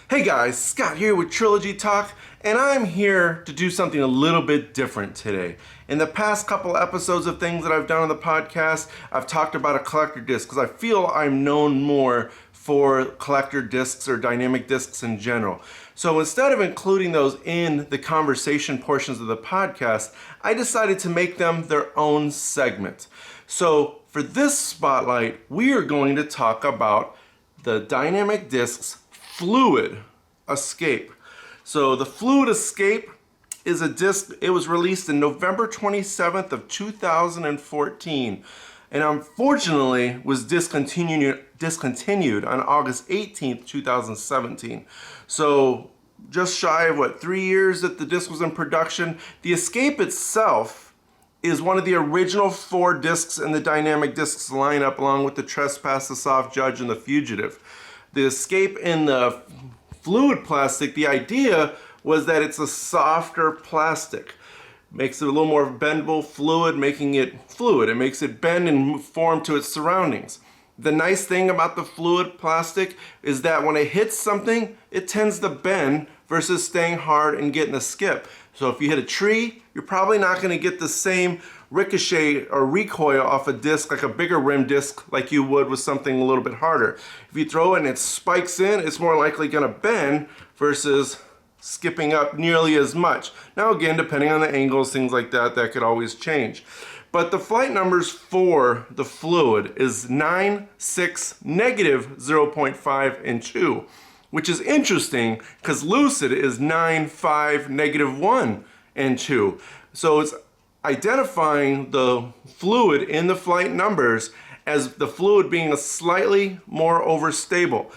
Hey guys, Scott here with Trilogy Talk, and I'm here to do something a little bit different today. In the past couple episodes of things that I've done on the podcast, I've talked about a collector disc because I feel I'm known more for collector discs or dynamic discs in general. So instead of including those in the conversation portions of the podcast, I decided to make them their own segment. So for this spotlight, we are going to talk about the DynamicDiscs Fluid Escape. So the Fluid Escape is a disc. It was released in November 27th of 2014 and unfortunately was discontinued on August 18th, 2017. So just shy of 3 years that the disc was in production. The Escape itself is one of the original 4 discs in the DynamicDiscs lineup, along with the Trespass, the Soft Judge, and the Fugitive. The Escape in the fluid plastic, the idea was that it's a softer plastic. Makes it a little more bendable, fluid, making it fluid. It makes it bend and form to its surroundings. The nice thing about the fluid plastic is that when it hits something, it tends to bend versus staying hard and getting a skip. So if you hit a tree, you're probably not going to get the same ricochet or recoil off a disc, like a bigger rim disc, like you would with something a little bit harder. If you throw it and it spikes in, it's more likely going to bend versus skipping up nearly as much. Now again, depending on the angles, things like that, that could always change. But the flight numbers for the fluid is 9, 6, negative 0.5, and 2, which is interesting because Lucid is 9, 5, negative 1, and 2. So it's identifying the fluid in the flight numbers as the fluid being a slightly more overstable.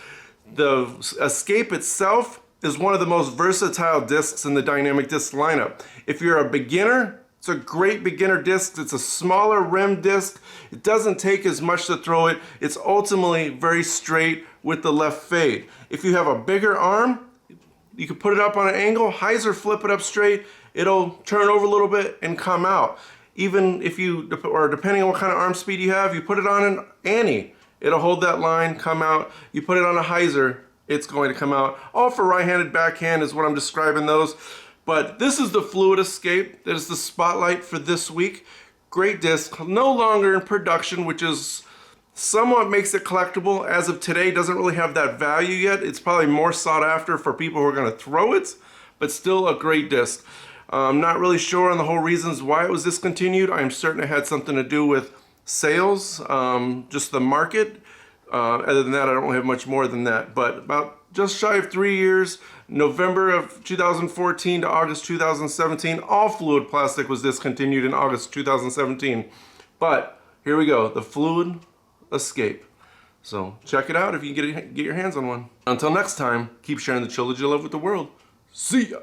The Escape itself is one of the most versatile discs in the DynamicDiscs lineup. If you're a beginner, it's a great beginner disc. It's a smaller rim disc. It doesn't take as much to throw it. It's ultimately very straight with the left fade. If you have a bigger arm, you can put it up on an angle, hyzer flip it up straight, it'll turn over a little bit and come out. Even if you, or depending on what kind of arm speed you have, you put it on an Annie, it'll hold that line, come out. You put it on a hyzer, it's going to come out. All for right-handed backhand is what I'm describing those. But this is the Fluid Escape. That is the spotlight for this week. Great disc, no longer in production, which is somewhat makes it collectible. As of today, doesn't really have that value yet. It's probably more sought after for people who are going to throw it, but still a great disc. I'm not really sure on the whole reasons why it was discontinued. I'm certain it had something to do with sales, just the market. Other than that, I don't have much more than that. But about just shy of 3 years, November of 2014 to August 2017, all fluid plastic was discontinued in August 2017. But here we go, the Fluid Escape. So check it out if you can get your hands on one. Until next time, keep sharing the trilogy love with the world. See ya!